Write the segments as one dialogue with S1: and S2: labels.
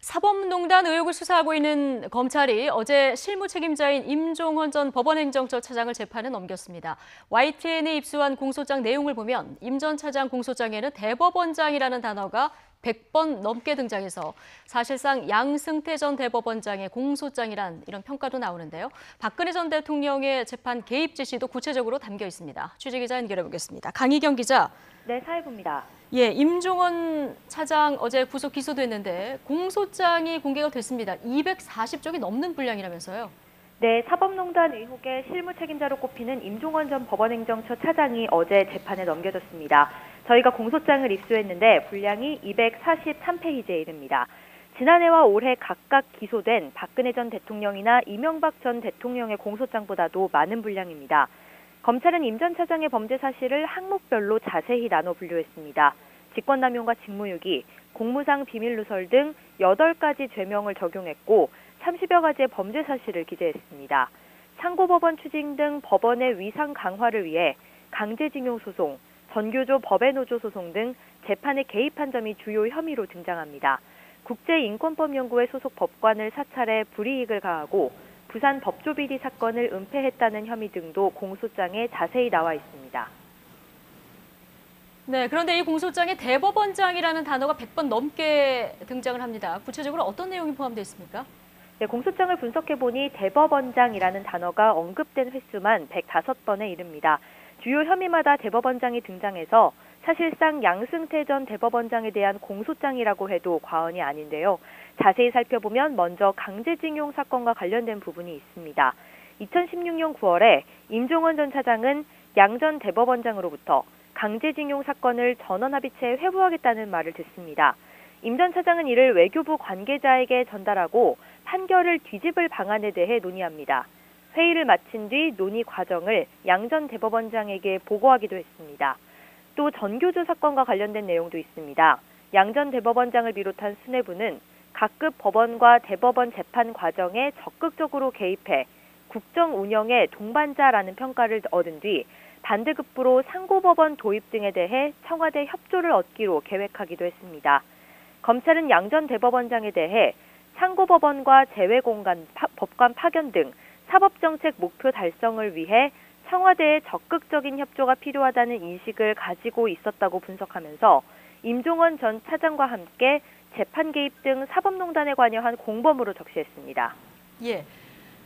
S1: 사법농단 의혹을 수사하고 있는 검찰이 어제 실무 책임자인 임종원 전 법원행정처 차장을 재판에 넘겼습니다. YTN에 입수한 공소장 내용을 보면 임 전 차장 공소장에는 대법원장이라는 단어가 100번 넘게 등장해서 사실상 양승태 전 대법원장의 공소장이란 이런 평가도 나오는데요. 박근혜 전 대통령의 재판 개입 지시도 구체적으로 담겨 있습니다. 취재기자 연결해 보겠습니다. 강희경 기자.
S2: 네, 사회부입니다.
S1: 예, 임종원 차장 어제 구속 기소됐는데 공소장이 공개가 됐습니다. 240쪽이 넘는 분량이라면서요.
S2: 네, 사법농단 의혹의 실무 책임자로 꼽히는 임종원 전 법원행정처 차장이 어제 재판에 넘겨졌습니다. 저희가 공소장을 입수했는데 분량이 243페이지에 이릅니다. 지난해와 올해 각각 기소된 박근혜 전 대통령이나 이명박 전 대통령의 공소장보다도 많은 분량입니다. 검찰은 임 전 차장의 범죄 사실을 항목별로 자세히 나눠 분류했습니다. 직권남용과 직무유기, 공무상 비밀누설 등 8가지 죄명을 적용했고 30여 가지의 범죄 사실을 기재했습니다. 상고법원 추진 등 법원의 위상 강화를 위해 강제징용 소송, 전교조 법외노조 소송 등 재판에 개입한 점이 주요 혐의로 등장합니다. 국제인권법연구회 소속 법관을 사찰해 불이익을 가하고 부산 법조비리 사건을 은폐했다는 혐의 등도 공소장에 자세히 나와 있습니다.
S1: 네, 그런데 이 공소장에 대법원장이라는 단어가 100번 넘게 등장을 합니다. 구체적으로 어떤 내용이 포함되어 있습니까?
S2: 네, 공소장을 분석해보니 대법원장이라는 단어가 언급된 횟수만 105번에 이릅니다. 주요 혐의마다 대법원장이 등장해서 사실상 양승태 전 대법원장에 대한 공소장이라고 해도 과언이 아닌데요. 자세히 살펴보면 먼저 강제징용 사건과 관련된 부분이 있습니다. 2016년 9월에 임종원 전 차장은 양 전 대법원장으로부터 강제징용 사건을 전원합의체에 회부하겠다는 말을 듣습니다. 임 전 차장은 이를 외교부 관계자에게 전달하고 판결을 뒤집을 방안에 대해 논의합니다. 회의를 마친 뒤 논의 과정을 양 전 대법원장에게 보고하기도 했습니다. 또 전교조 사건과 관련된 내용도 있습니다. 양 전 대법원장을 비롯한 수뇌부는 각급 법원과 대법원 재판 과정에 적극적으로 개입해 국정 운영의 동반자라는 평가를 얻은 뒤 반대급부로 상고법원 도입 등에 대해 청와대 협조를 얻기로 계획하기도 했습니다. 검찰은 양 전 대법원장에 대해 상고법원과 재외공간, 법관 파견 등 사법정책 목표 달성을 위해 청와대의 적극적인 협조가 필요하다는 인식을 가지고 있었다고 분석하면서 임종원 전 차장과 함께 재판 개입 등 사법농단에 관여한 공범으로 적시했습니다.
S1: 예.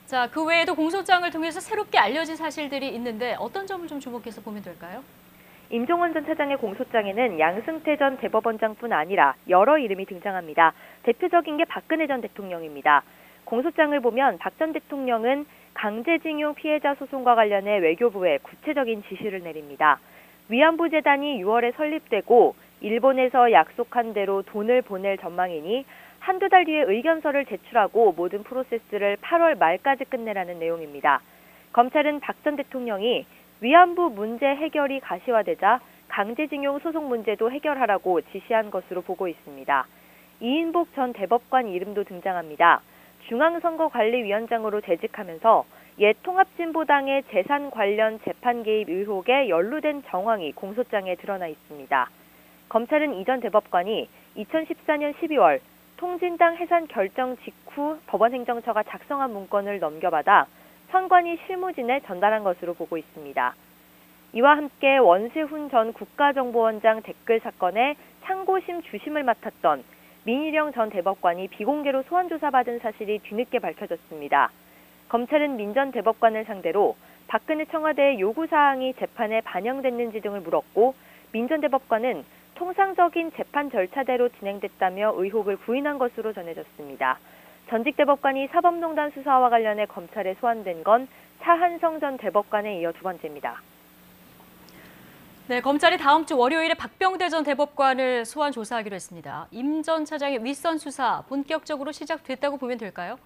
S1: 자, 그 외에도 공소장을 통해서 새롭게 알려진 사실들이 있는데 어떤 점을 좀 주목해서 보면 될까요?
S2: 임종원 전 차장의 공소장에는 양승태 전 대법원장뿐 아니라 여러 이름이 등장합니다. 대표적인 게 박근혜 전 대통령입니다. 공소장을 보면 박 전 대통령은 강제징용 피해자 소송과 관련해 외교부에 구체적인 지시를 내립니다. 위안부 재단이 6월에 설립되고 일본에서 약속한 대로 돈을 보낼 전망이니 한두 달 뒤에 의견서를 제출하고 모든 프로세스를 8월 말까지 끝내라는 내용입니다. 검찰은 박 전 대통령이 위안부 문제 해결이 가시화되자 강제징용 소송 문제도 해결하라고 지시한 것으로 보고 있습니다. 이인복 전 대법관 이름도 등장합니다. 중앙선거관리위원장으로 재직하면서 옛 통합진보당의 재산 관련 재판 개입 의혹에 연루된 정황이 공소장에 드러나 있습니다. 검찰은 이 전 대법관이 2014년 12월 통진당 해산 결정 직후 법원행정처가 작성한 문건을 넘겨받아 선관위 실무진에 전달한 것으로 보고 있습니다. 이와 함께 원세훈 전 국가정보원장 댓글 사건에 상고심 주심을 맡았던 민희령 전 대법관이 비공개로 소환조사받은 사실이 뒤늦게 밝혀졌습니다. 검찰은 민 전 대법관을 상대로 박근혜 청와대의 요구사항이 재판에 반영됐는지 등을 물었고 민 전 대법관은 통상적인 재판 절차대로 진행됐다며 의혹을 부인한 것으로 전해졌습니다. 전직 대법관이 사법농단 수사와 관련해 검찰에 소환된 건 차한성 전 대법관에 이어 두 번째입니다.
S1: 네, 검찰이 다음 주 월요일에 박병대 전 대법관을 소환 조사하기로 했습니다. 임 전 차장의 윗선 수사 본격적으로 시작됐다고 보면 될까요?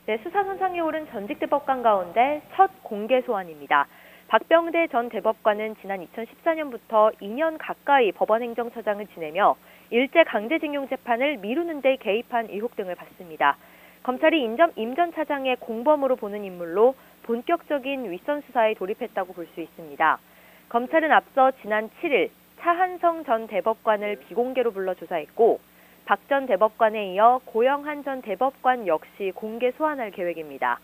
S2: 네, 수사 선상에 오른 전직 대법관 가운데 첫 공개 소환입니다. 박병대 전 대법관은 지난 2014년부터 2년 가까이 법원행정처장을 지내며 일제 강제징용 재판을 미루는 데 개입한 의혹 등을 받습니다. 검찰이 임 전 차장의 공범으로 보는 인물로 본격적인 윗선 수사에 돌입했다고 볼 수 있습니다. 검찰은 앞서 지난 7일 차한성 전 대법관을 비공개로 불러 조사했고 박 전 대법관에 이어 고영한 전 대법관 역시 공개 소환할 계획입니다.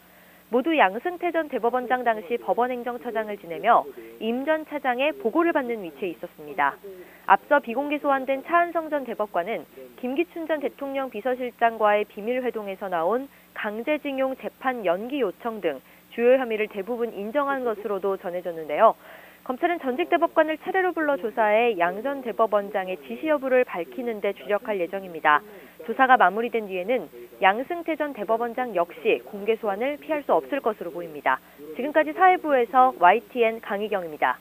S2: 모두 양승태 전 대법원장 당시 법원행정처장을 지내며 임 전 차장의 보고를 받는 위치에 있었습니다. 앞서 비공개 소환된 차한성 전 대법관은 김기춘 전 대통령 비서실장과의 비밀회동에서 나온 강제징용 재판 연기 요청 등 주요 혐의를 대부분 인정한 것으로도 전해졌는데요. 검찰은 전직 대법관을 차례로 불러 조사해 양 전 대법원장의 지시 여부를 밝히는 데 주력할 예정입니다. 조사가 마무리된 뒤에는 양승태 전 대법원장 역시 공개 소환을 피할 수 없을 것으로 보입니다. 지금까지 사회부에서 YTN 강희경입니다.